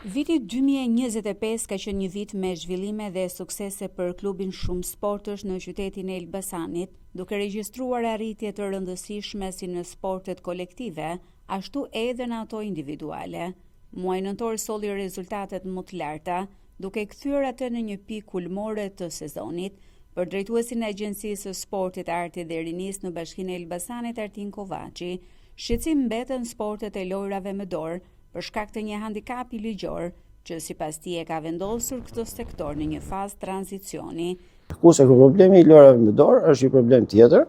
Viti 2025 ka qenë një vit me zhvillime dhe suksese për klubin Shumë Sportësh në qytetin e Elbasanit, duke regjistruar arritje të rëndësishme si në sportet kolektive, ashtu edhe në ato individuale. Muaji nëntor solli rezultatet më të larta, duke kthyer atë në një pikë kulmore të sezonit. Për drejtuesin e Agjencisë së Sportit, Artit dhe Rinisë në Bashkinë e Elbasanit, Artin Kovaçi, shqetësim mbeten sportet e lojrave me dorë për shkak të një handikapi ligjor që sipas tij e ka vendosur këtë sektor në një fazë tranzicioni. Kurse problemi i lojrave me dorë është një problem tjetër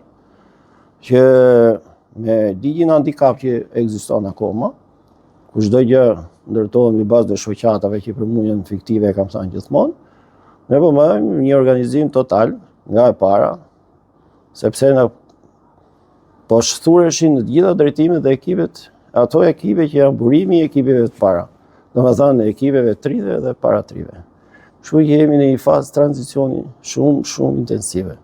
që me ligjin handikap që ekziston akoma, ku çdo gjë ndërtohet mbi bazë të shoqatave që për mua janë fiktive, e kam thënë gjithmonë, ne po bëjmë një organizim total nga e para, sepse na po shtureshin në të gjitha drejtimet dhe ekipet, ato ekipe që janë burimi i ekipeve të para, domethënë ekipeve trive dhe paratrive. Kështu që jemi në një fazë tranzicioni shumë intensive.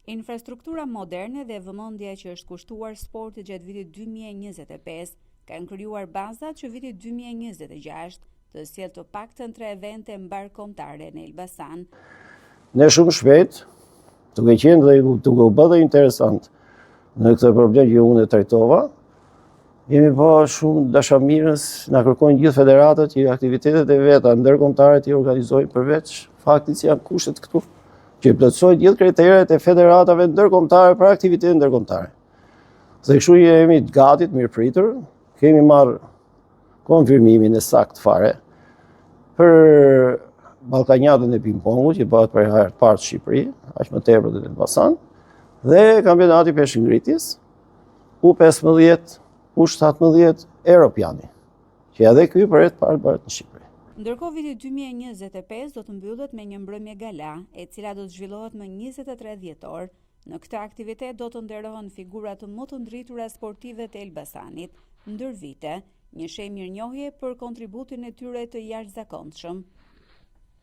Infrastruktura moderne dhe vëmendja që është kushtuar sportit gjatë vitit 2025 kanë krijuar bazat që viti 2026 të sjellë të paktën 3 evente mbarkombëtare në Elbasan. Ne shumë shpejt, duke qenë dhe duke u bërë interesant në këtë problem që unë e trajtova, jemi pa shumë dashamirës, na kërkojnë gjithë federatat që aktivitetet e veta ndërkombëtare të organizojnë përveç faktit që janë kushtet këtu, që plotësojnë gjithë kriteret e federatave ndërkombëtare për aktivitetet ndërkombëtare. Dhe kështu jemi gati të mirëpritur, kemi marrë konfirmimin e saktë fare për Ballkanjatën e ping-pongut që bëhet për herë të parë në Shqipëri, aq më tepër në Elbasan, dhe kampionati peshqngritjes U15 U17 Europiani, që edhe ky për herë të parë bëhet në Shqipëri. Ndërkohë viti 2025 do të mbyllet me një mbrëmje gala, e cila do të zhvillohet më 23 dhjetor. Në këtë aktivitet do të nderohen figura të më të ndritura sportive të Elbasanit ndër vite, një shenjë mirënjohje për kontributin e tyre të jashtëzakonshëm.